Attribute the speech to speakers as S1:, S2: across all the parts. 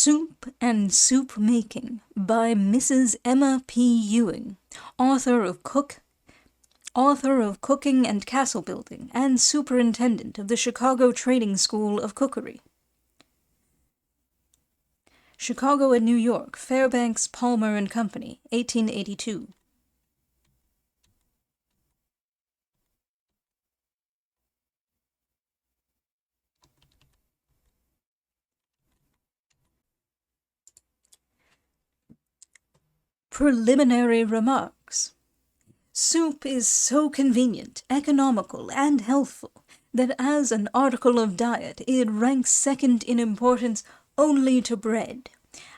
S1: Soup and Soup Making by Mrs. Emma P. Ewing, author of Cooking and Castle Building and superintendent of the Chicago Training School of Cookery. Chicago and New York, Fairbanks, Palmer and Company, 1882. Preliminary remarks. Soup is so convenient, economical, and healthful that as an article of diet it ranks second in importance only to bread,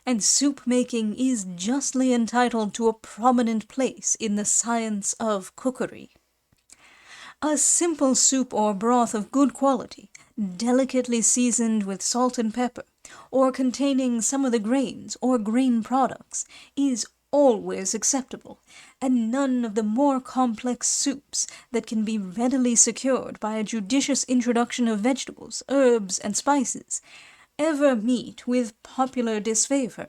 S1: and soup making is justly entitled to a prominent place in the science of cookery. A simple soup or broth of good quality, delicately seasoned with salt and pepper, or containing some of the grains or grain products, is always acceptable, and none of the more complex soups that can be readily secured by a judicious introduction of vegetables, herbs, and spices ever meet with popular disfavor.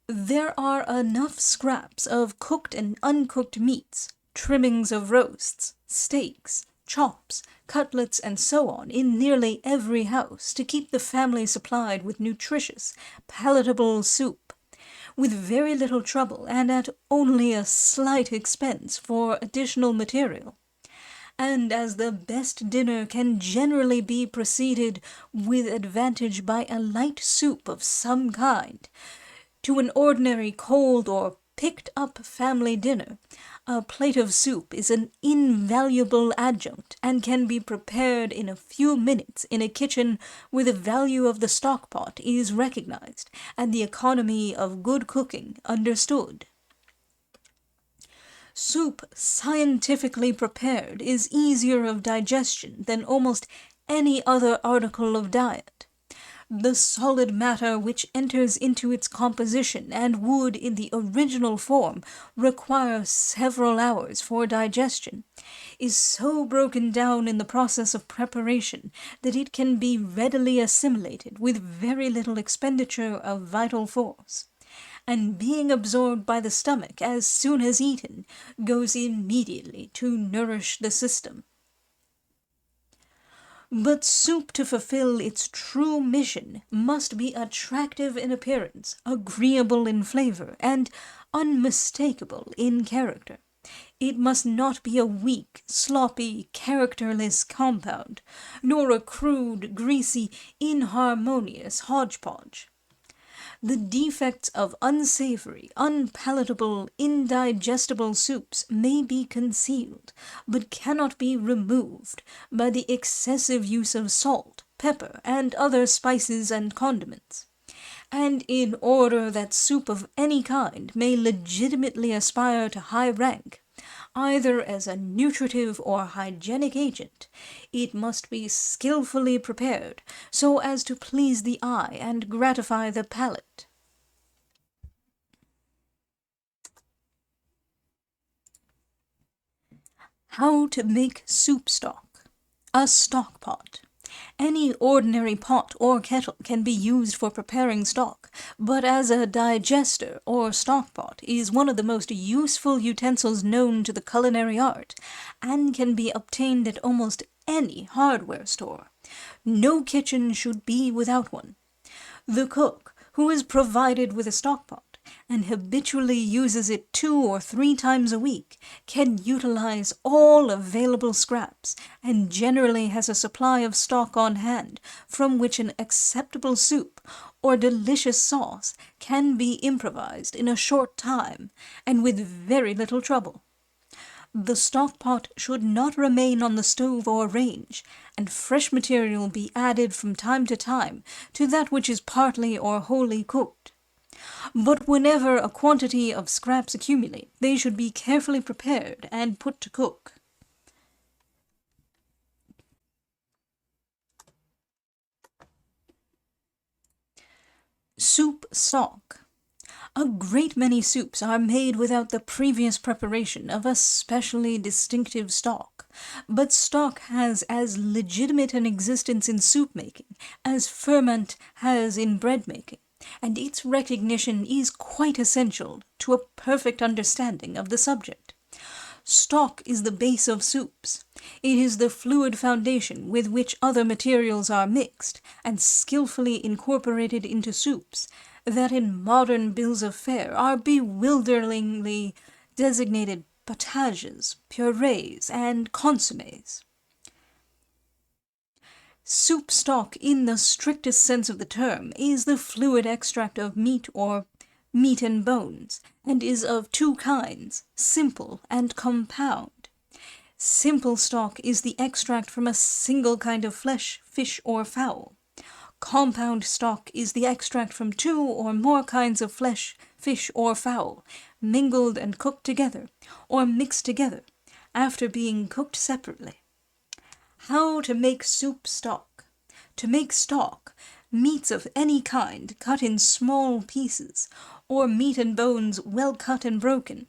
S1: There are enough scraps of cooked and uncooked meats, trimmings of roasts, steaks, chops, cutlets, and so on in nearly every house to keep the family supplied with nutritious, palatable soup, with very little trouble and at only a slight expense for additional material. And as the best dinner can generally be preceded with advantage by a light soup of some kind, to an ordinary cold or picked-up family dinner, a plate of soup is an invaluable adjunct and can be prepared in a few minutes in a kitchen where the value of the stock-pot is recognized and the economy of good cooking understood. Soup scientifically prepared is easier of digestion than almost any other article of diet. The solid matter which enters into its composition and would in the original form require several hours for digestion, is so broken down in the process of preparation that it can be readily assimilated with very little expenditure of vital force, and being absorbed by the stomach as soon as eaten, goes immediately to nourish the system. But soup, to fulfill its true mission, must be attractive in appearance, agreeable in flavor, and unmistakable in character. It must not be a weak, sloppy, characterless compound, nor a crude, greasy, inharmonious hodgepodge. The defects of unsavory, unpalatable, indigestible soups may be concealed, but cannot be removed by the excessive use of salt, pepper, and other spices and condiments. And in order that soup of any kind may legitimately aspire to high rank, either as a nutritive or hygienic agent, it must be skillfully prepared so as to please the eye and gratify the palate. How to make soup stock. A stock pot. Any ordinary pot or kettle can be used for preparing stock, but as a digester or stock pot is one of the most useful utensils known to the culinary art, and can be obtained at almost any hardware store. No kitchen should be without one. The cook, who is provided with a stock pot, and habitually uses it 2 or 3 times a week, can utilize all available scraps, and generally has a supply of stock on hand, from which an acceptable soup or delicious sauce can be improvised in a short time, and with very little trouble. The stock pot should not remain on the stove or range, and fresh material be added from time to time to that which is partly or wholly cooked. But whenever a quantity of scraps accumulate, they should be carefully prepared and put to cook. Soup stock. A great many soups are made without the previous preparation of a specially distinctive stock, But stock has as legitimate an existence in soup making as ferment has in bread making, and its recognition is quite essential to a perfect understanding of the subject. Stock is the base of soups. It is the fluid foundation with which other materials are mixed and skillfully incorporated into soups that in modern bills of fare are bewilderingly designated potages, purees, and consommes. Soup stock, in the strictest sense of the term, is the fluid extract of meat or meat and bones, and is of two kinds, simple and compound. Simple stock is the extract from a single kind of flesh, fish, or fowl. Compound stock is the extract from two or more kinds of flesh, fish, or fowl, mingled and cooked together, or mixed together, after being cooked separately. How to make soup stock. To make stock, meats of any kind cut in small pieces, or meat and bones well cut and broken,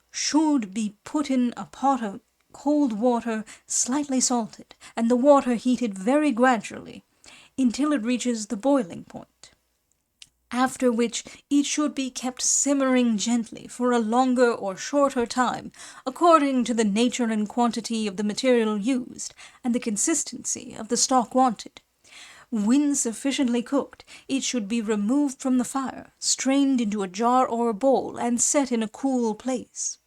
S1: should be put in a pot of cold water slightly salted, and the water heated very gradually until it reaches the boiling point, after which it should be kept simmering gently for a longer or shorter time, according to the nature and quantity of the material used and the consistency of the stock wanted. When sufficiently cooked, it should be removed from the fire, strained into a jar or a bowl, and set in a cool place.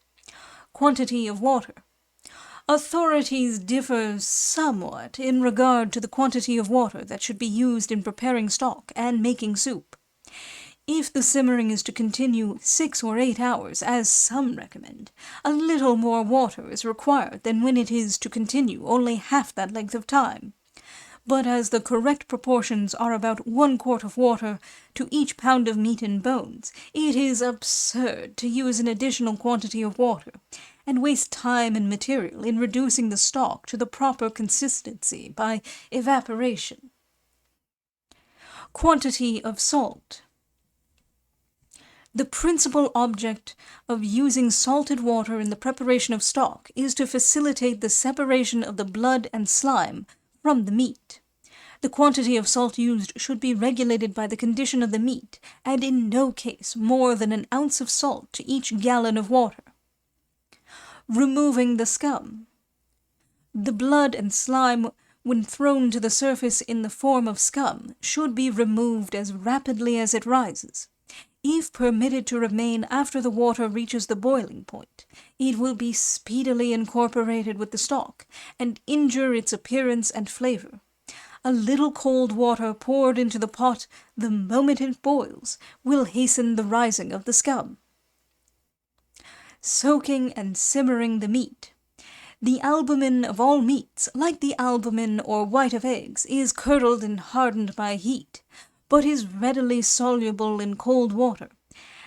S1: Quantity of water. Authorities differ somewhat in regard to the quantity of water that should be used in preparing stock and making soup. If the simmering is to continue 6 or 8 hours, as some recommend, a little more water is required than when it is to continue only half that length of time. But as the correct proportions are about 1 quart of water to each pound of meat and bones, it is absurd to use an additional quantity of water, and waste time and material in reducing the stock to the proper consistency by evaporation. Quantity of salt. The principal object of using salted water in the preparation of stock is to facilitate the separation of the blood and slime from the meat. The quantity of salt used should be regulated by the condition of the meat, and in no case more than an ounce of salt to each gallon of water. Removing the scum. The blood and slime, when thrown to the surface in the form of scum, should be removed as rapidly as it rises. If permitted to remain after the water reaches the boiling point, it will be speedily incorporated with the stock, and injure its appearance and flavor. A little cold water poured into the pot the moment it boils will hasten the rising of the scum. Soaking and simmering the meat. The albumin of all meats, like the albumin or white of eggs, is curdled and hardened by heat, but is readily soluble in cold water,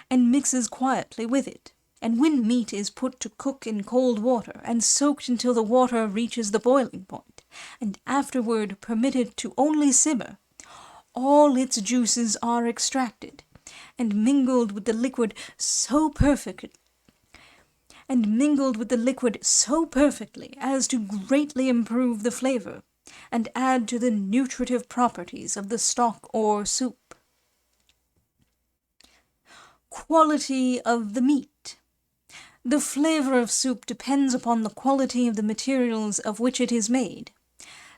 S1: and mixes quietly with it. And when meat is put to cook in cold water, and soaked until the water reaches the boiling point, and afterward permitted to only simmer, all its juices are extracted, and mingled with the liquid so perfectly as to greatly improve the flavor, and add to the nutritive properties of the stock or soup. Quality of the meat. The flavor of soup depends upon the quality of the materials of which it is made.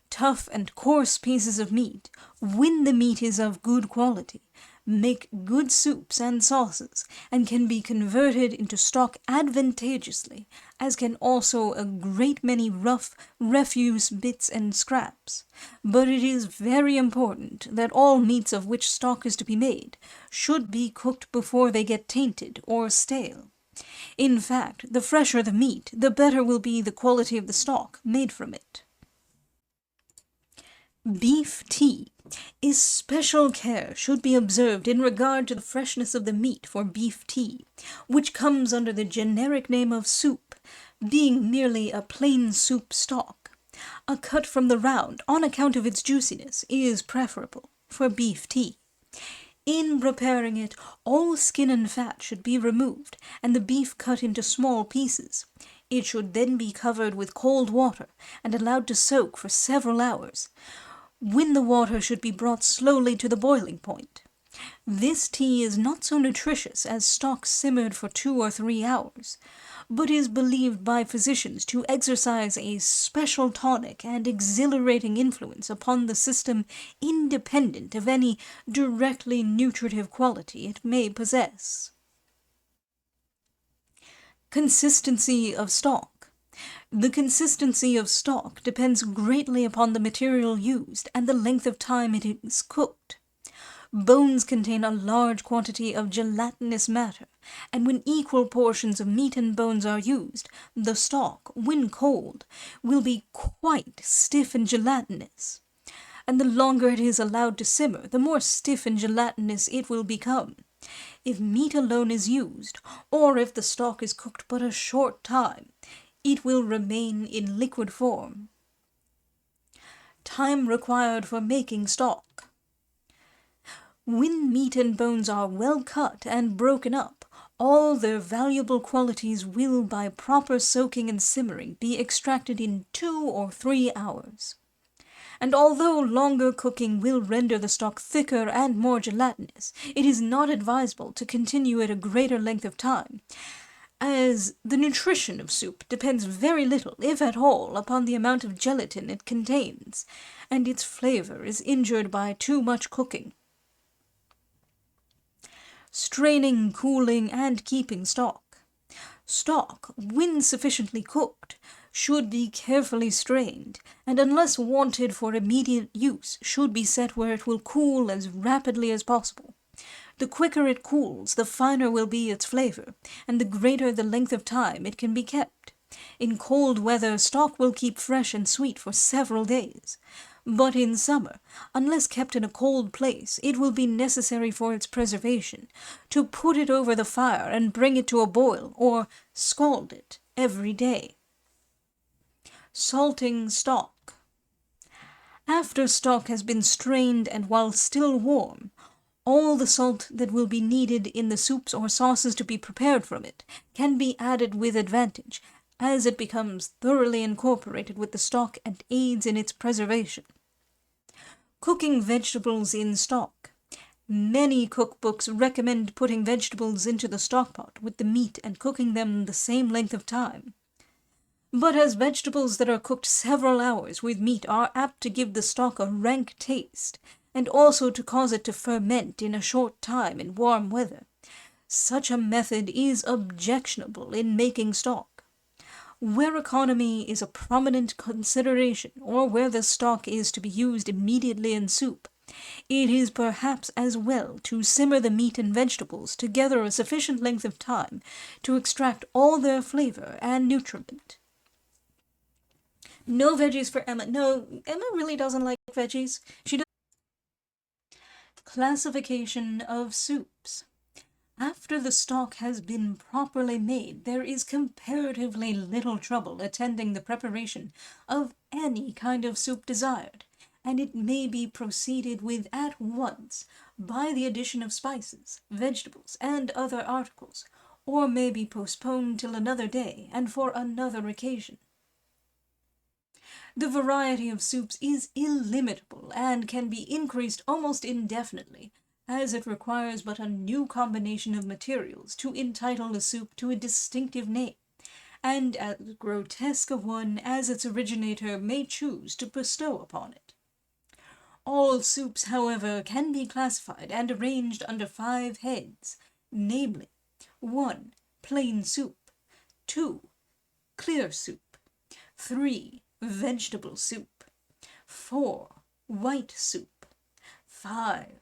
S1: Tough and coarse pieces of meat, when the meat is of good quality, make good soups and sauces, and can be converted into stock advantageously, as can also a great many rough refuse bits and scraps. But it is very important that all meats of which stock is to be made should be cooked before they get tainted or stale. In fact, the fresher the meat, the better will be the quality of the stock made from it. Beef tea. Especial care should be observed in regard to the freshness of the meat for beef tea, which comes under the generic name of soup, being merely a plain soup stock. A cut from the round, on account of its juiciness, is preferable for beef tea. In preparing it, all skin and fat should be removed, and the beef cut into small pieces. It should then be covered with cold water and allowed to soak for several hours, when the water should be brought slowly to the boiling point. This tea is not so nutritious as stock simmered for 2 or 3 hours, but is believed by physicians to exercise a special tonic and exhilarating influence upon the system independent of any directly nutritive quality it may possess. Consistency of stock. The consistency of stock depends greatly upon the material used and the length of time it is cooked. Bones contain a large quantity of gelatinous matter, and when equal portions of meat and bones are used, the stock, when cold, will be quite stiff and gelatinous. And the longer it is allowed to simmer, the more stiff and gelatinous it will become. If meat alone is used, or if the stock is cooked but a short time, it will remain in liquid form. Time required for making stock. When meat and bones are well cut and broken up, all their valuable qualities will, by proper soaking and simmering, be extracted in 2 or 3 hours. And although longer cooking will render the stock thicker and more gelatinous, it is not advisable to continue it a greater length of time, as the nutrition of soup depends very little, if at all, upon the amount of gelatin it contains, and its flavor is injured by too much cooking. Straining, cooling, and keeping stock. Stock, when sufficiently cooked, should be carefully strained, and unless wanted for immediate use, should be set where it will cool as rapidly as possible. The quicker it cools, the finer will be its flavor, and the greater the length of time it can be kept. In cold weather, stock will keep fresh and sweet for several days. But in summer, unless kept in a cold place, it will be necessary for its preservation to put it over the fire and bring it to a boil, or scald it, every day. Salting stock. After stock has been strained and while still warm, all the salt that will be needed in the soups or sauces to be prepared from it can be added with advantage, as it becomes thoroughly incorporated with the stock and aids in its preservation. Cooking vegetables in stock. Many cookbooks recommend putting vegetables into the stock pot with the meat and cooking them the same length of time. But as vegetables that are cooked several hours with meat are apt to give the stock a rank taste, and also to cause it to ferment in a short time in warm weather, such a method is objectionable in making stock. Where economy is a prominent consideration, or where the stock is to be used immediately in soup, it is perhaps as well to simmer the meat and vegetables together a sufficient length of time to extract all their flavor and nutriment. No veggies for Emma. No, Emma really doesn't like veggies. She does. Classification of soups. After the stock has been properly made, there is comparatively little trouble attending the preparation of any kind of soup desired, and it may be proceeded with at once by the addition of spices, vegetables, and other articles, or may be postponed till another day and for another occasion. The variety of soups is illimitable and can be increased almost indefinitely, as it requires but a new combination of materials to entitle a soup to a distinctive name, and as grotesque a one as its originator may choose to bestow upon it. All soups, however, can be classified and arranged under 5 heads, namely, 1. Plain soup, 2. Clear soup, 3. Vegetable soup, 4. White soup, 5.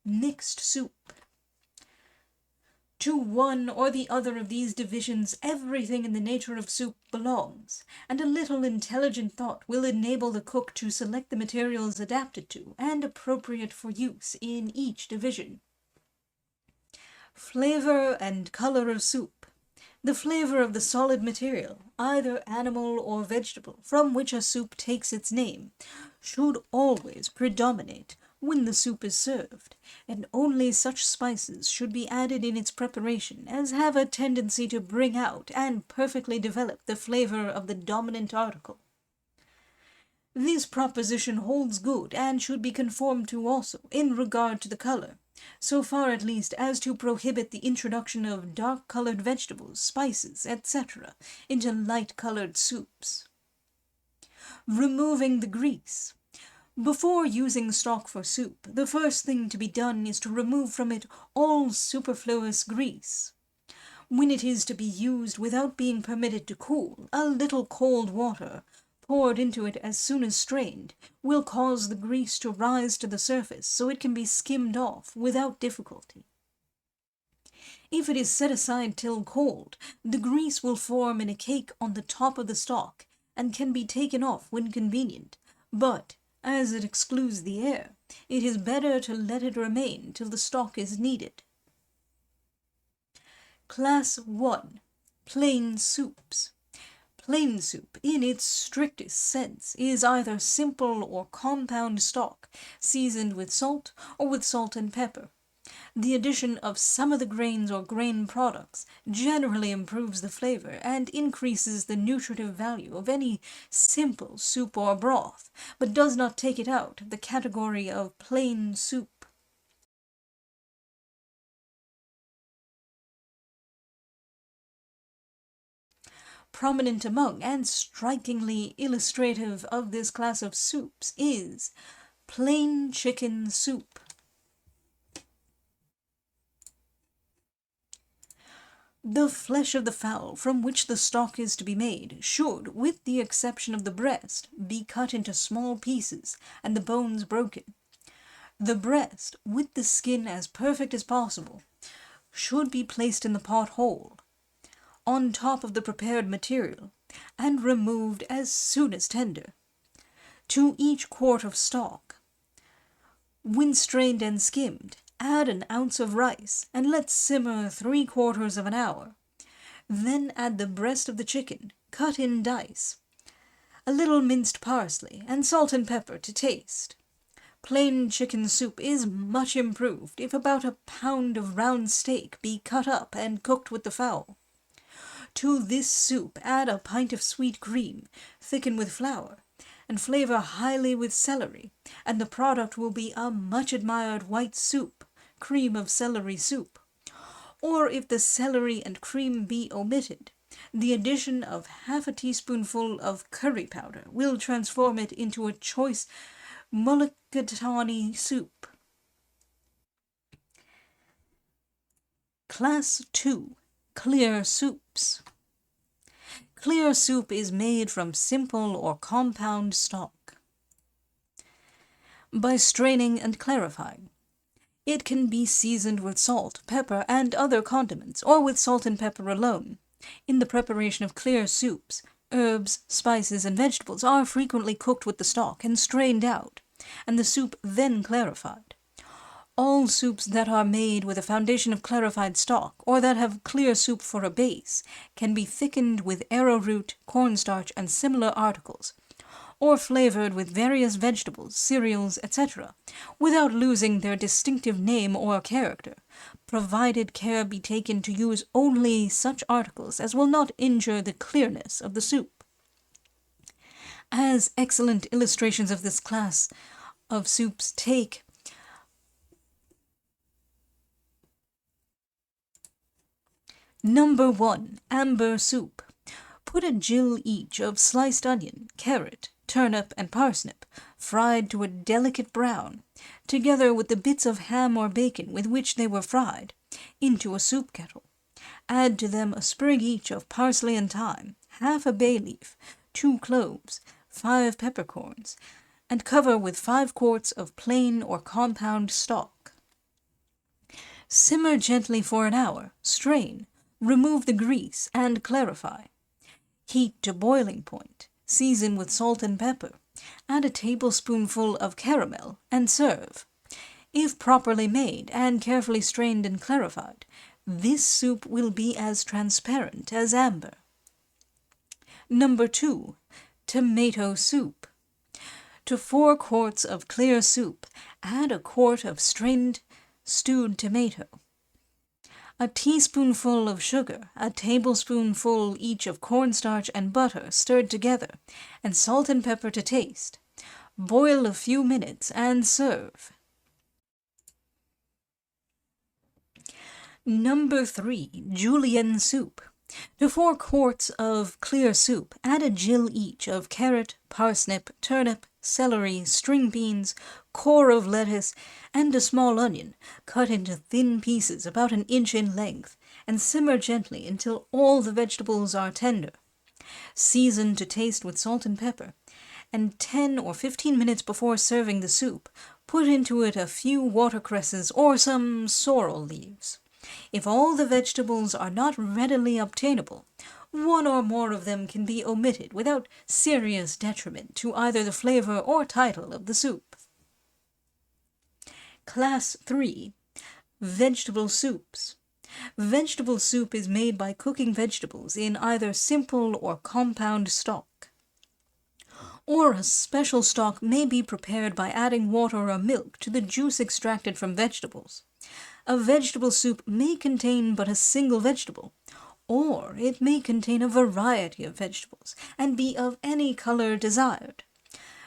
S1: Mixed soup. To one or the other of these divisions everything in the nature of soup belongs, and a little intelligent thought will enable the cook to select the materials adapted to and appropriate for use in each division. Flavor and color of soup. The flavor of the solid material, either animal or vegetable, from which a soup takes its name, should always predominate, when the soup is served, and only such spices should be added in its preparation as have a tendency to bring out and perfectly develop the flavor of the dominant article. This proposition holds good and should be conformed to also in regard to the color, so far at least as to prohibit the introduction of dark-colored vegetables, spices, etc. into light-colored soups. Removing the grease. Before using stock for soup, the first thing to be done is to remove from it all superfluous grease. When it is to be used without being permitted to cool, a little cold water, poured into it as soon as strained, will cause the grease to rise to the surface so it can be skimmed off without difficulty. If it is set aside till cold, the grease will form in a cake on the top of the stock and can be taken off when convenient, but as it excludes the air, it is better to let it remain till the stock is needed. Class 1. Plain soups. Plain soup, in its strictest sense, is either simple or compound stock, seasoned with salt or with salt and pepper. The addition of some of the grains or grain products generally improves the flavor and increases the nutritive value of any simple soup or broth, but does not take it out of the category of plain soup. Prominent among and strikingly illustrative of this class of soups is plain chicken soup. The flesh of the fowl from which the stock is to be made should, with the exception of the breast, be cut into small pieces and the bones broken. The breast, with the skin as perfect as possible, should be placed in the pot whole, on top of the prepared material, and removed as soon as tender. To each quart of stock, when strained and skimmed, add an ounce of rice and let simmer 3/4 of an hour. Then add the breast of the chicken, cut in dice, a little minced parsley, and salt and pepper to taste. Plain chicken soup is much improved if about a pound of round steak be cut up and cooked with the fowl. To this soup add a pint of sweet cream, thicken with flour, and flavor highly with celery, and the product will be a much admired white soup, cream of celery soup. Or if the celery and cream be omitted, the addition of half a teaspoonful of curry powder will transform it into a choice mulligatawny soup. Class 2. Clear soups. Clear soup is made from simple or compound stock. By straining and clarifying. It can be seasoned with salt, pepper, and other condiments, or with salt and pepper alone. In the preparation of clear soups, herbs, spices, and vegetables are frequently cooked with the stock and strained out, and the soup then clarified. All soups that are made with a foundation of clarified stock, or that have clear soup for a base, can be thickened with arrowroot, cornstarch, and similar articles, or flavored with various vegetables, cereals, etc., without losing their distinctive name or character, provided care be taken to use only such articles as will not injure the clearness of the soup. As excellent illustrations of this class of soups take Number 1. Amber soup. Put a gill each of sliced onion, carrot, turnip, and parsnip, fried to a delicate brown, together with the bits of ham or bacon with which they were fried, into a soup kettle. Add to them a sprig each of parsley and thyme, half a bay leaf, 2 cloves, 5 peppercorns, and cover with 5 quarts of plain or compound stock. Simmer gently for an hour, strain, remove the grease, and clarify. Heat to boiling point, season with salt and pepper, add a tablespoonful of caramel, and serve. If properly made and carefully strained and clarified, this soup will be as transparent as amber. Number 2. Tomato soup. To 4 quarts of clear soup, add a quart of strained stewed tomato, a teaspoonful of sugar, a tablespoonful each of cornstarch and butter stirred together, and salt and pepper to taste. Boil a few minutes and serve. Number 3. Julienne soup. To 4 quarts of clear soup, add a gill each of carrot, parsnip, turnip, celery, string beans, core of lettuce, and a small onion, cut into thin pieces about an inch in length, and simmer gently until all the vegetables are tender. Season to taste with salt and pepper, and 10 or 15 minutes before serving the soup, put into it a few watercresses or some sorrel leaves. If all the vegetables are not readily obtainable, 1 or more of them can be omitted without serious detriment to either the flavor or title of the soup. Class 3. Vegetable soups. Vegetable soup is made by cooking vegetables in either simple or compound stock. Or a special stock may be prepared by adding water or milk to the juice extracted from vegetables. A vegetable soup may contain but a single vegetable, or it may contain a variety of vegetables and be of any color desired.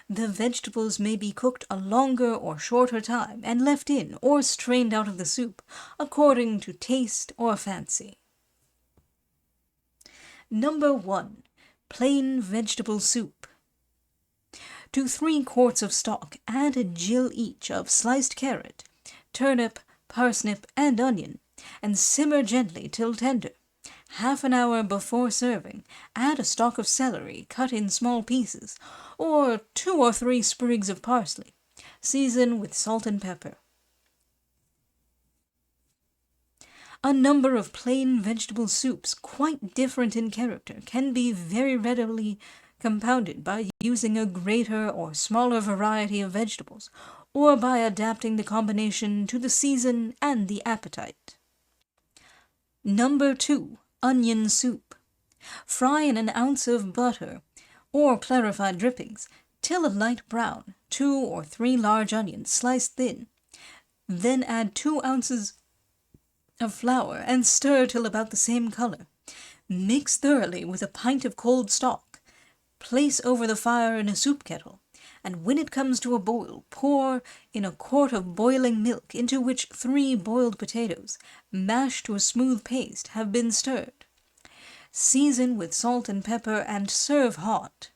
S1: The vegetables may be cooked a longer or shorter time and left in or strained out of the soup, according to taste or fancy. Number 1. Plain vegetable soup. To 3 quarts of stock, add a gill each of sliced carrot, turnip, parsnip, and onion, and simmer gently till tender. Half an hour before serving, add a stalk of celery cut in small pieces, or 2 or 3 sprigs of parsley. Season with salt and pepper. A number of plain vegetable soups, quite different in character, can be very readily compounded by using a greater or smaller variety of vegetables, or by adapting the combination to the season and the appetite. Number 2. Onion soup. Fry in an ounce of butter or clarified drippings till a light brown, 2 or 3 large onions sliced thin. Then add 2 ounces of flour and stir till about the same color. Mix thoroughly with a pint of cold stock. Place over the fire in a soup kettle, and when it comes to a boil, pour in a quart of boiling milk into which 3 boiled potatoes, mashed to a smooth paste, have been stirred. Season with salt and pepper and serve hot.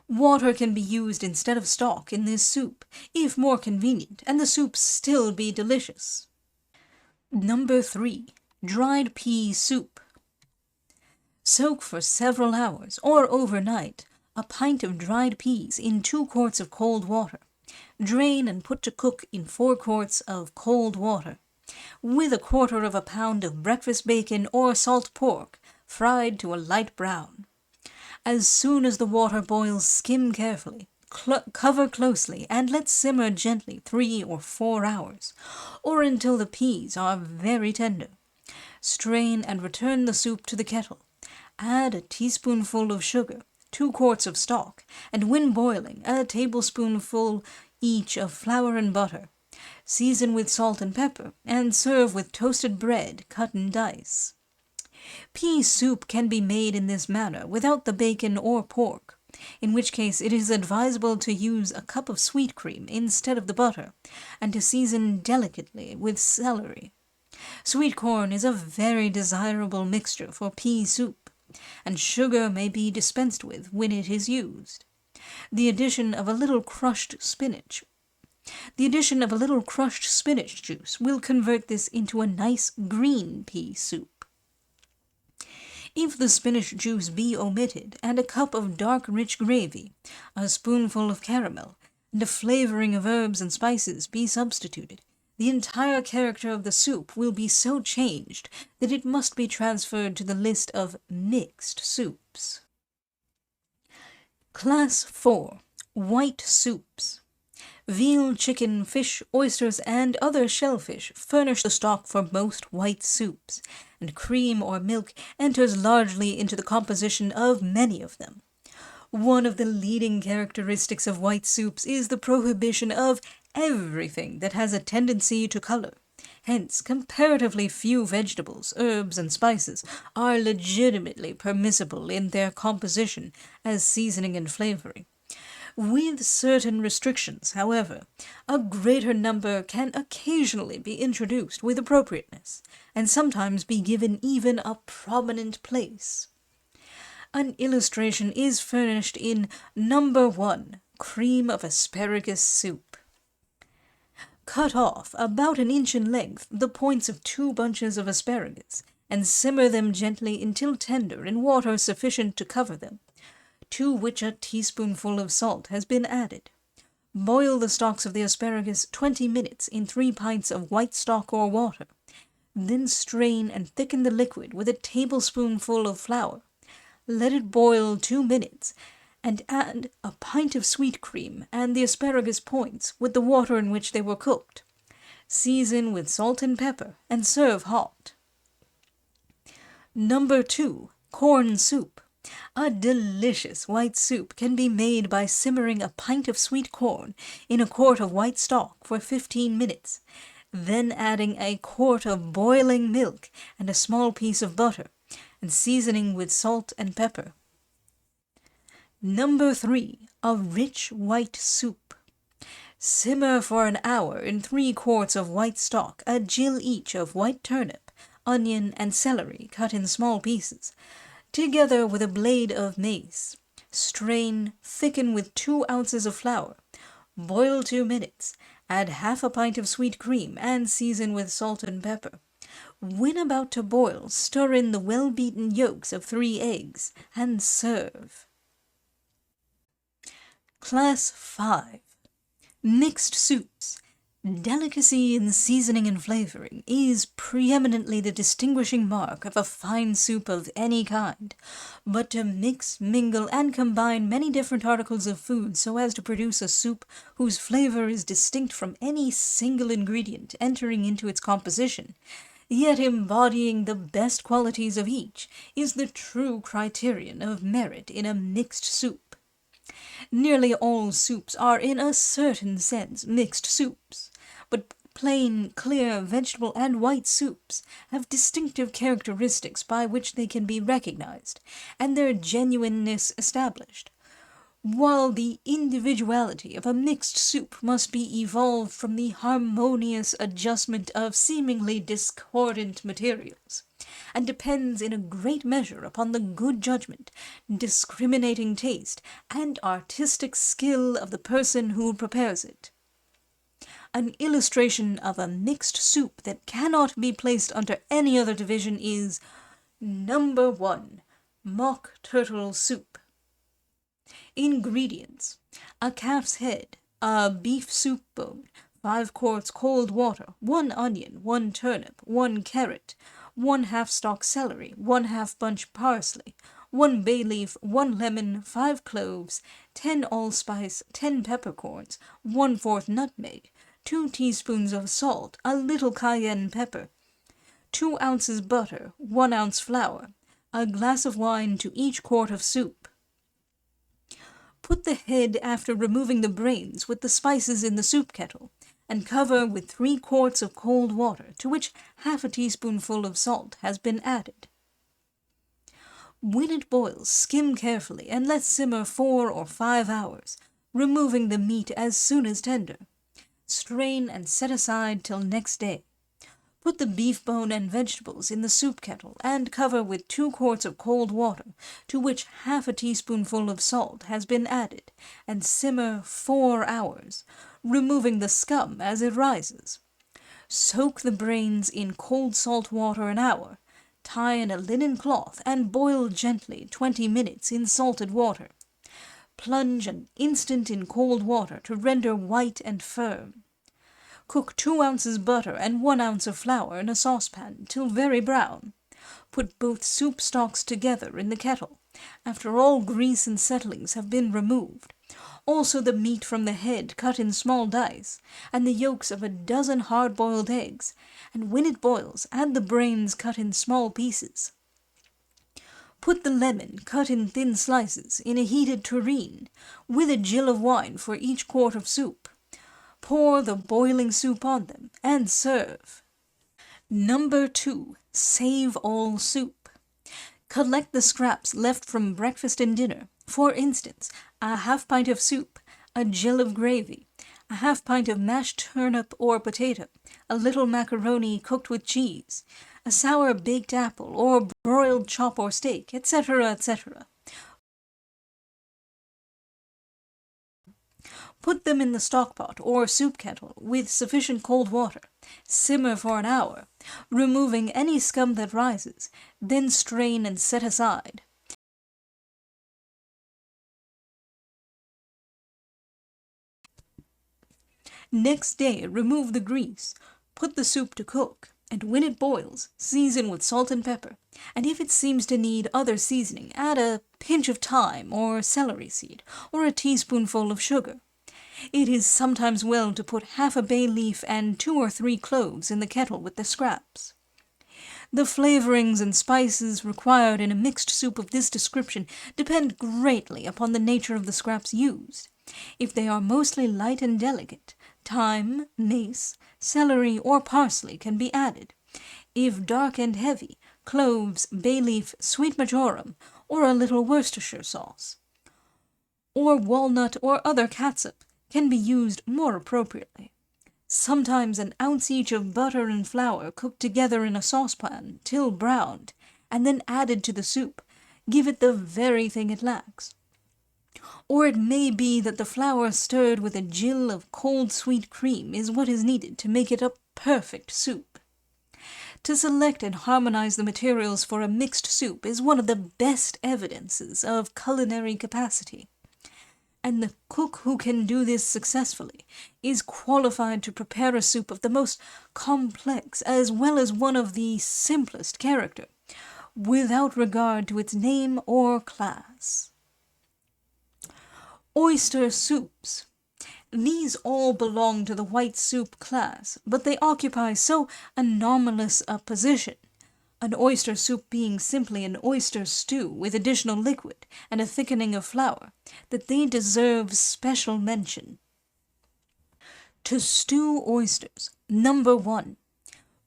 S1: Water can be used instead of stock in this soup, if more convenient, and the soup still be delicious. Number 3. Dried pea soup. Soak for several hours, or overnight, a pint of dried peas in 2 quarts of cold water. Drain and put to cook in 4 quarts of cold water, with a 1/4 pound of breakfast bacon or salt pork, fried to a light brown. As soon as the water boils, skim carefully, cover closely, and let simmer gently 3 or 4 hours, or until the peas are very tender. Strain and return the soup to the kettle. Add a teaspoonful of sugar, 2 quarts of stock, and when boiling, a tablespoonful each of flour and butter. Season with salt and pepper, and serve with toasted bread cut in dice. Pea soup can be made in this manner without the bacon or pork, in which case it is advisable to use a cup of sweet cream instead of the butter, and to season delicately with celery. Sweet corn is a very desirable mixture for pea soup, and sugar may be dispensed with when it is used. The addition of a little crushed spinach juice will convert this into a nice green pea soup. If the spinach juice be omitted, and a cup of dark rich gravy, a spoonful of caramel, and a flavoring of herbs and spices be substituted, the entire character of the soup will be so changed that it must be transferred to the list of mixed soups. Class 4. White soups. Veal, chicken, fish, oysters, and other shellfish furnish the stock for most white soups, and cream or milk enters largely into the composition of many of them. One of the leading characteristics of white soups is the prohibition of everything that has a tendency to color. Hence, comparatively few vegetables, herbs, and spices are legitimately permissible in their composition as seasoning and flavoring. With certain restrictions, however, a greater number can occasionally be introduced with appropriateness, and sometimes be given even a prominent place. An illustration is furnished in Number 1, Cream of Asparagus Soup. Cut off about an inch in length the points of 2 bunches of asparagus, and simmer them gently until tender in water sufficient to cover them, to which a teaspoonful of salt has been added. Boil the stalks of the asparagus 20 minutes in 3 pints of white stock or water. Then strain and thicken the liquid with a tablespoonful of flour. Let it boil 2 minutes, and add a pint of sweet cream and the asparagus points with the water in which they were cooked. Season with salt and pepper, and serve hot. Number 2, Corn Soup. A delicious white soup can be made by simmering a pint of sweet corn in a quart of white stock for 15 minutes, then adding a quart of boiling milk and a small piece of butter, and seasoning with salt and pepper. Number 3, a rich white soup. Simmer for an hour in 3 quarts of white stock, a gill each of white turnip, onion, and celery cut in small pieces, together with a blade of mace. Strain, thicken with 2 ounces of flour. Boil 2 minutes. Add half a pint of sweet cream and season with salt and pepper. When about to boil, stir in the well-beaten yolks of 3 eggs and serve. Class 5. Mixed Soups. Delicacy in seasoning and flavoring is preeminently the distinguishing mark of a fine soup of any kind, but to mix, mingle, and combine many different articles of food so as to produce a soup whose flavor is distinct from any single ingredient entering into its composition, yet embodying the best qualities of each, is the true criterion of merit in a mixed soup. Nearly all soups are in a certain sense mixed soups, but plain, clear, vegetable and white soups have distinctive characteristics by which they can be recognized, and their genuineness established, while the individuality of a mixed soup must be evolved from the harmonious adjustment of seemingly discordant materials, and depends in a great measure upon the good judgment, discriminating taste, and artistic skill of the person who prepares it. An illustration of a mixed soup that cannot be placed under any other division is Number 1, Mock Turtle Soup. Ingredients: a calf's head, a beef soup bone, 5 quarts cold water, 1 onion, 1 turnip, 1 carrot, 1/2 stalk celery, 1/2 bunch parsley, 1 bay leaf, 1 lemon, 5 cloves, 10 allspice, 10 peppercorns, 1/4 nutmeg, 2 teaspoons of salt, a little cayenne pepper, 2 ounces butter, 1 ounce flour, a glass of wine to each quart of soup. Put the head after removing the brains with the spices in the soup kettle, and cover with 3 quarts of cold water to which half a teaspoonful of salt has been added. When it boils, skim carefully and let simmer 4 or 5 hours, removing the meat as soon as tender. Strain and set aside till next day. Put the beef bone and vegetables in the soup kettle and cover with 2 quarts of cold water to which half a teaspoonful of salt has been added, and simmer 4 hours, removing the scum as it rises. Soak the brains in cold salt water an hour, tie in a linen cloth and boil gently 20 minutes in salted water. Plunge an instant in cold water to render white and firm. Cook 2 ounces butter and 1 ounce of flour in a saucepan till very brown. Put both soup stalks together in the kettle, after all grease and settlings have been removed. Also the meat from the head cut in small dice, and the yolks of a dozen hard-boiled eggs, and when it boils, add the brains cut in small pieces. Put the lemon, cut in thin slices, in a heated tureen, with a gill of wine for each quart of soup. Pour the boiling soup on them, and serve. Number 2. Save all soup. Collect the scraps left from breakfast and dinner. For instance, a half pint of soup, a gill of gravy, a half pint of mashed turnip or potato, a little macaroni cooked with cheese, a sour baked apple or broiled chop or steak, etc., etc. Put them in the stockpot or soup kettle with sufficient cold water. Simmer for an hour, removing any scum that rises, then strain and set aside. Next day, remove the grease. Put the soup to cook, and when it boils, season with salt and pepper, and if it seems to need other seasoning, add a pinch of thyme or celery seed, or a teaspoonful of sugar. It is sometimes well to put half a bay leaf and 2 or 3 cloves in the kettle with the scraps. The flavorings and spices required in a mixed soup of this description depend greatly upon the nature of the scraps used. If they are mostly light and delicate, thyme, mace, celery, or parsley can be added. If dark and heavy, cloves, bay leaf, sweet marjoram, or a little Worcestershire sauce, or walnut or other catsup can be used more appropriately. Sometimes an ounce each of butter and flour cooked together in a saucepan till browned, and then added to the soup, give it the very thing it lacks. Or it may be that the flour stirred with a gill of cold sweet cream is what is needed to make it a perfect soup. To select and harmonize the materials for a mixed soup is one of the best evidences of culinary capacity. And the cook who can do this successfully is qualified to prepare a soup of the most complex as well as one of the simplest character, without regard to its name or class. Oyster soups. These all belong to the white soup class, but they occupy so anomalous a position, an oyster soup being simply an oyster stew with additional liquid and a thickening of flour, that they deserve special mention. To stew oysters. Number 1.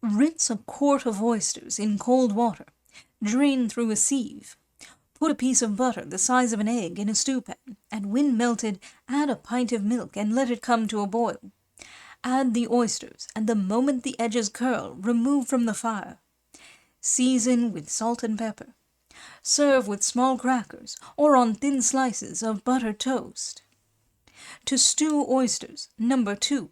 S1: Rinse a quart of oysters in cold water. Drain through a sieve. Put a piece of butter the size of an egg in a stewpan, and when melted, add a pint of milk and let it come to a boil. Add the oysters, and the moment the edges curl, remove from the fire. Season with salt and pepper. Serve with small crackers or on thin slices of buttered toast. To stew oysters. Number 2.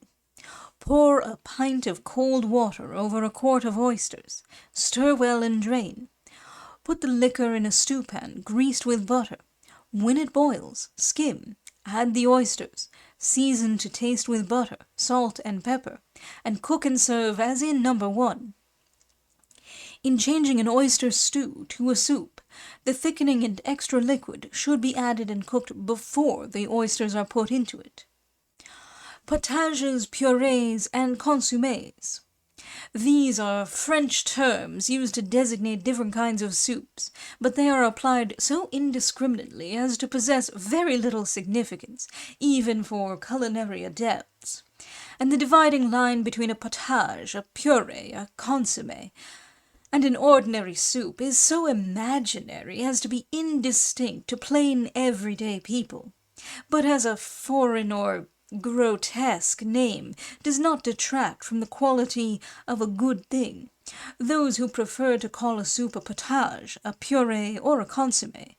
S1: Pour a pint of cold water over a quart of oysters. Stir well and drain. Put the liquor in a stewpan greased with butter. When it boils, skim. Add the oysters. Season to taste with butter, salt, and pepper, and cook and serve as in number 1. In changing an oyster stew to a soup, the thickening and extra liquid should be added and cooked before the oysters are put into it. Potages, purées, and consommes. These are French terms used to designate different kinds of soups, but they are applied so indiscriminately as to possess very little significance, even for culinary adepts. And the dividing line between a potage, a purée, a consommé, and an ordinary soup is so imaginary as to be indistinct to plain everyday people, but as a foreign or grotesque name does not detract from the quality of a good thing. Those who prefer to call a soup a potage, a purée, or a consommé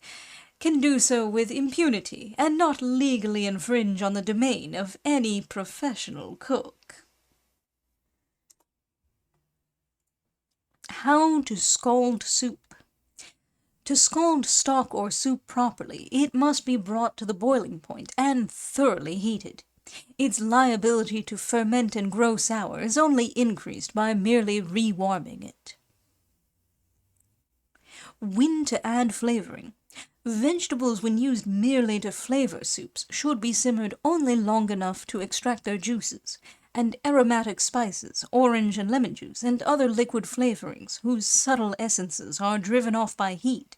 S1: can do so with impunity and not legally infringe on the domain of any professional cook. How to scald soup. To scald stock or soup properly, it must be brought to the boiling point and thoroughly heated. Its liability to ferment and grow sour is only increased by merely rewarming it. When to add flavoring. Vegetables, when used merely to flavor soups, should be simmered only long enough to extract their juices, and aromatic spices, orange and lemon juice, and other liquid flavorings whose subtle essences are driven off by heat,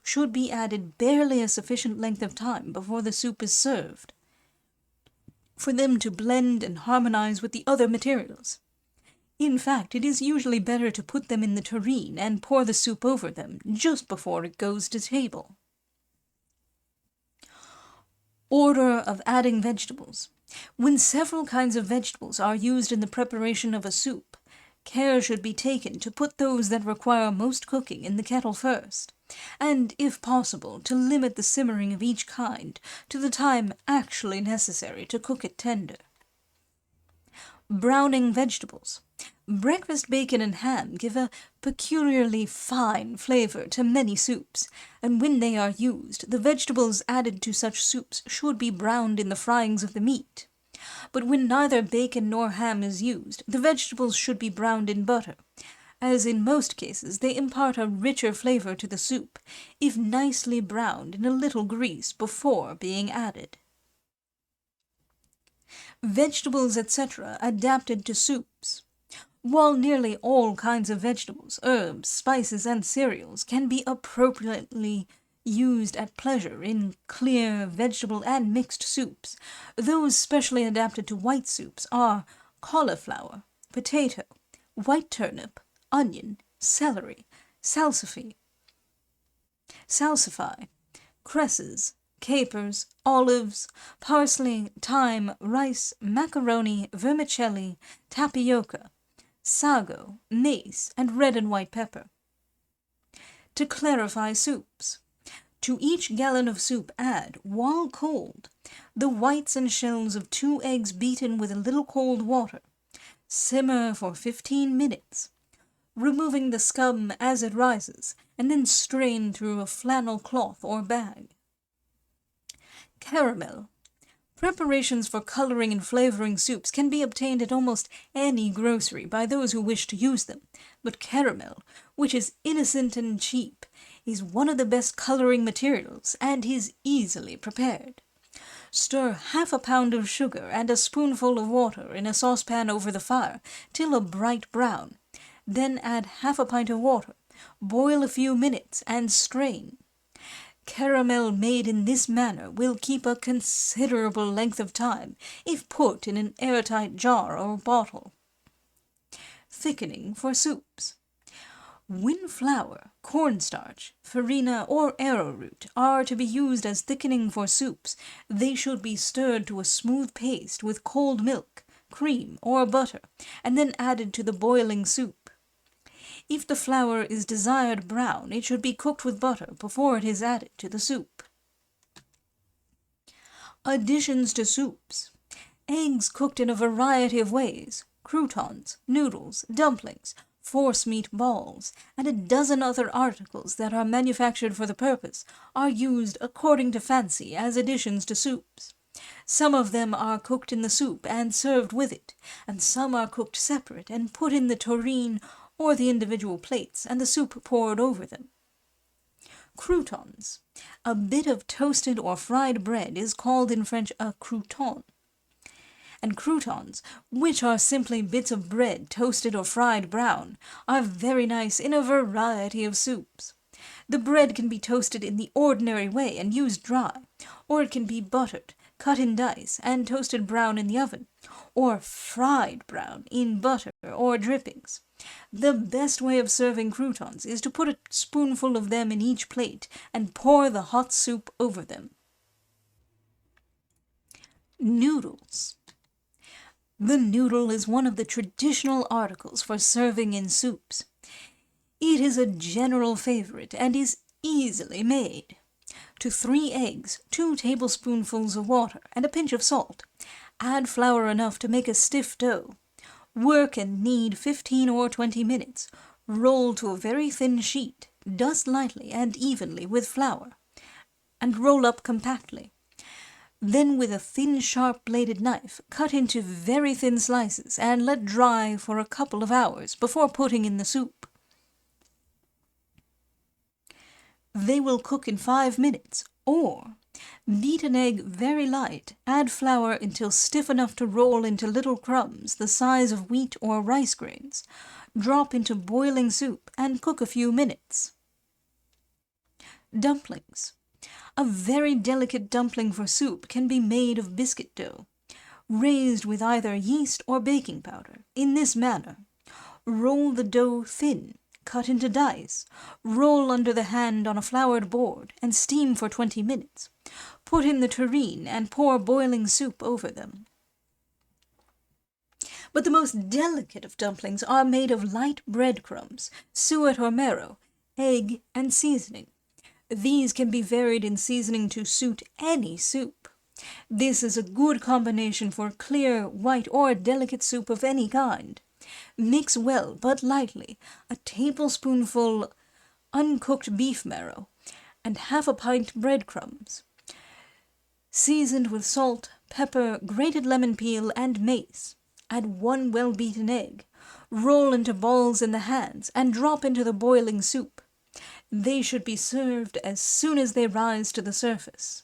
S1: should be added barely a sufficient length of time before the soup is served, for them to blend and harmonize with the other materials. In fact, it is usually better to put them in the tureen and pour the soup over them just before it goes to table. Order of adding vegetables. When several kinds of vegetables are used in the preparation of a soup, care should be taken to put those that require most cooking in the kettle first, and, if possible, to limit the simmering of each kind to the time actually necessary to cook it tender. Browning vegetables. Breakfast bacon and ham give a peculiarly fine flavor to many soups, and when they are used, the vegetables added to such soups should be browned in the fryings of the meat. But when neither bacon nor ham is used, the vegetables should be browned in butter, as in most cases they impart a richer flavor to the soup, if nicely browned in a little grease before being added. Vegetables, etc., adapted to soups. While nearly all kinds of vegetables, herbs, spices, and cereals can be appropriately used at pleasure in clear, vegetable, and mixed soups, those specially adapted to white soups are cauliflower, potato, white turnip, onion, celery, salsify, cresses, capers, olives, parsley, thyme, rice, macaroni, vermicelli, tapioca, sago, mace, and red and white pepper. To clarify soups. To each gallon of soup add, while cold, the whites and shells of 2 eggs beaten with a little cold water. Simmer for 15 minutes, removing the scum as it rises, and then strain through a flannel cloth or bag. Caramel. Preparations for coloring and flavoring soups can be obtained at almost any grocery by those who wish to use them, but caramel, which is innocent and cheap, is one of the best coloring materials and is easily prepared. Stir half a pound of sugar and a spoonful of water in a saucepan over the fire till a bright brown. Then add half a pint of water, boil a few minutes, and strain. Caramel made in this manner will keep a considerable length of time if put in an airtight jar or bottle. Thickening for soups. When flour, cornstarch, farina, or arrowroot are to be used as thickening for soups, they should be stirred to a smooth paste with cold milk, cream, or butter, and then added to the boiling soup. If the flour is desired brown, it should be cooked with butter before it is added to the soup. Additions to soups. Eggs cooked in a variety of ways, croutons, noodles, dumplings, forcemeat balls, and a dozen other articles that are manufactured for the purpose, are used according to fancy as additions to soups. Some of them are cooked in the soup and served with it, and some are cooked separate and put in the tureen or the individual plates, and the soup poured over them. Croutons. A bit of toasted or fried bread is called in French a crouton. And croutons, which are simply bits of bread toasted or fried brown, are very nice in a variety of soups. The bread can be toasted in the ordinary way and used dry, or it can be buttered, cut in dice, and toasted brown in the oven, or fried brown in butter or drippings. The best way of serving croutons is to put a spoonful of them in each plate and pour the hot soup over them. Noodles. The noodle is one of the traditional articles for serving in soups. It is a general favorite and is easily made. To 3 eggs, 2 tablespoonfuls of water, and a pinch of salt. Add flour enough to make a stiff dough. Work and knead 15 or 20 minutes. Roll to a very thin sheet. Dust lightly and evenly with flour, and roll up compactly. Then with a thin, sharp-bladed knife, cut into very thin slices and let dry for a couple of hours before putting in the soup. They will cook in 5 minutes, or beat an egg very light, add flour until stiff enough to roll into little crumbs the size of wheat or rice grains, drop into boiling soup, and cook a few minutes. Dumplings. A very delicate dumpling for soup can be made of biscuit dough, raised with either yeast or baking powder. In this manner, roll the dough thin, cut into dice, roll under the hand on a floured board, and steam for 20 minutes. Put in the tureen and pour boiling soup over them. But the most delicate of dumplings are made of light breadcrumbs, suet or marrow, egg, and seasoning. These can be varied in seasoning to suit any soup. This is a good combination for clear, white, or delicate soup of any kind. Mix well, but lightly, a tablespoonful uncooked beef marrow and half a pint breadcrumbs, seasoned with salt, pepper, grated lemon peel, and mace. Add 1 well-beaten egg. Roll into balls in the hands and drop into the boiling soup. They should be served as soon as they rise to the surface.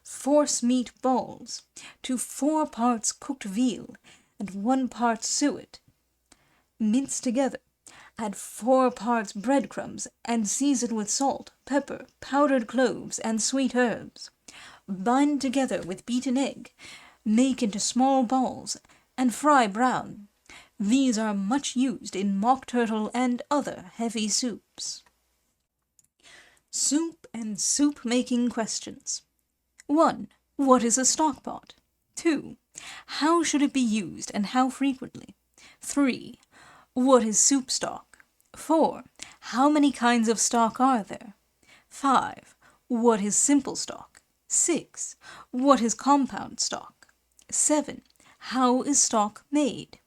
S1: Force meat balls. To 4 parts cooked veal and 1 part suet. Mince together. Add 4 parts breadcrumbs and season with salt, pepper, powdered cloves, and sweet herbs. Bind together with beaten egg. Make into small balls and fry brown. These are much used in mock turtle and other heavy soups. Soup and soup-making questions. 1. What is a stock pot? 2. How should it be used and how frequently? 3. What is soup stock? 4. How many kinds of stock are there? 5. What is simple stock? 6. What is compound stock? 7. How is stock made?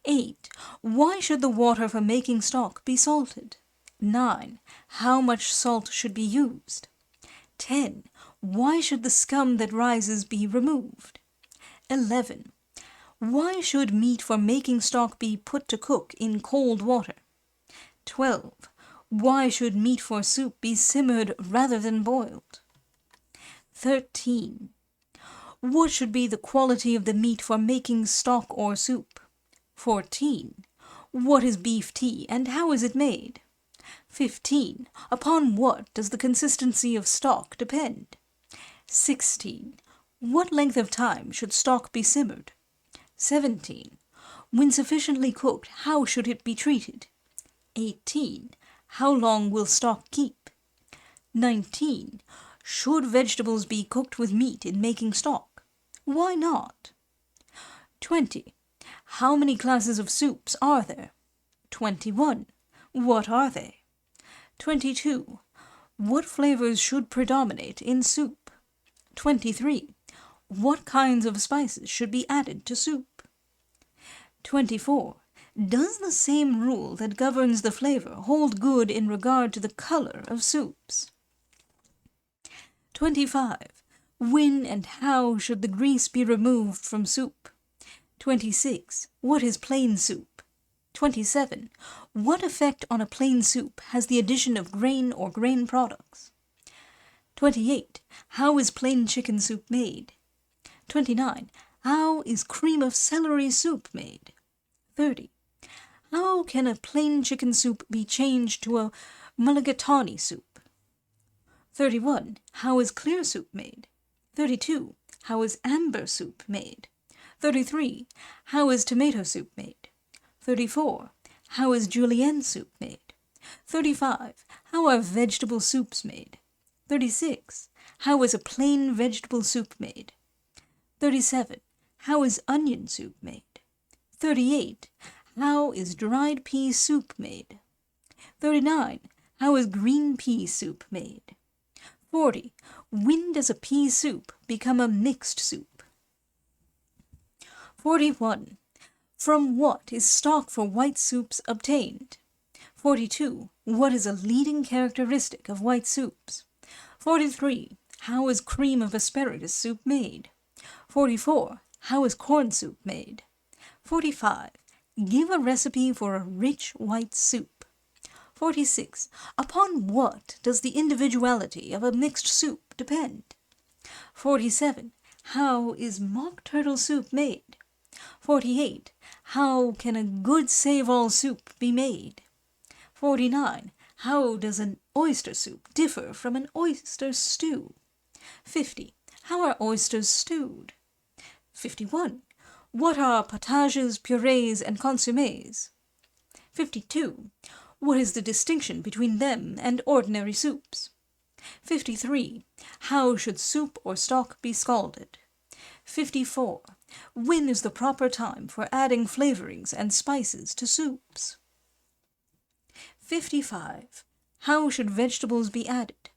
S1: 8. Why should the water for making stock be salted? 9. How much salt should be used? 10. Why should the scum that rises be removed? 11. Why should meat for making stock be put to cook in cold water? 12. Why should meat for soup be simmered rather than boiled? 13. What should be the quality of the meat for making stock or soup? 14. What is beef tea and how is it made? 15. Upon what does the consistency of stock depend? 16. What length of time should stock be simmered? 17. When sufficiently cooked, how should it be treated? 18. How long will stock keep? 19. Should vegetables be cooked with meat in making stock? Why not? 20. How many classes of soups are there? 21. What are they? 22. What flavors should predominate in soup? 23. What kinds of spices should be added to soup? 24. Does the same rule that governs the flavor hold good in regard to the color of soups? 25. When and how should the grease be removed from soup? 26. What is plain soup? 27. What effect on a plain soup has the addition of grain or grain products? 28. How is plain chicken soup made? 29. How is cream of celery soup made? 30. How can a plain chicken soup be changed to a mulligatawny soup? 31. How is clear soup made? 32. How is amber soup made? 33. How is tomato soup made? 34. How is julienne soup made? 35. How are vegetable soups made? 36. How is a plain vegetable soup made? 37. How is onion soup made? 38. How is dried pea soup made? 39. How is green pea soup made? 40. When does a pea soup become a mixed soup? 41. From what is stock for white soups obtained? 42. What is a leading characteristic of white soups? 43. How is cream of asparagus soup made? 44. How is corn soup made? 45. Give a recipe for a rich white soup. 46. Upon what does the individuality of a mixed soup depend? 47. How is mock turtle soup made? 48. How can a good save-all soup be made? 49. How does an oyster soup differ from an oyster stew? 50. How are oysters stewed? 51. What are potages, purees, and consommes? 52. What is the distinction between them and ordinary soups? 53. How should soup or stock be scalded? 54. When is the proper time for adding flavorings and spices to soups? 55. How should vegetables be added?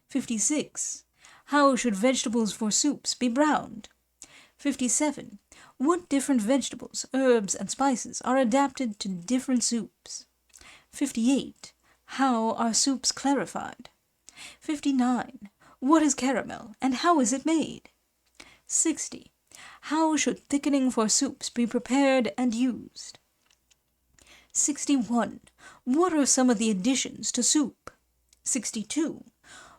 S1: 56. How should vegetables for soups be browned? 57. What different vegetables, herbs, and spices are adapted to different soups? 58. How are soups clarified? 59. What is caramel, and how is it made? 60. How should thickening for soups be prepared and used? 61. What are some of the additions to soup? 62.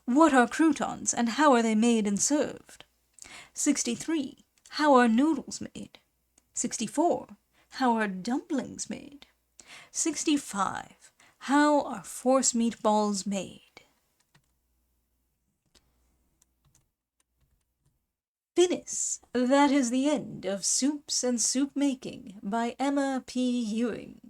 S1: What are croutons, and how are they made and served? 63. How are noodles made? 64. How are dumplings made? 65. How are force meatballs made? Finis. That is the end of Soups and Soup Making by Emma P. Ewing.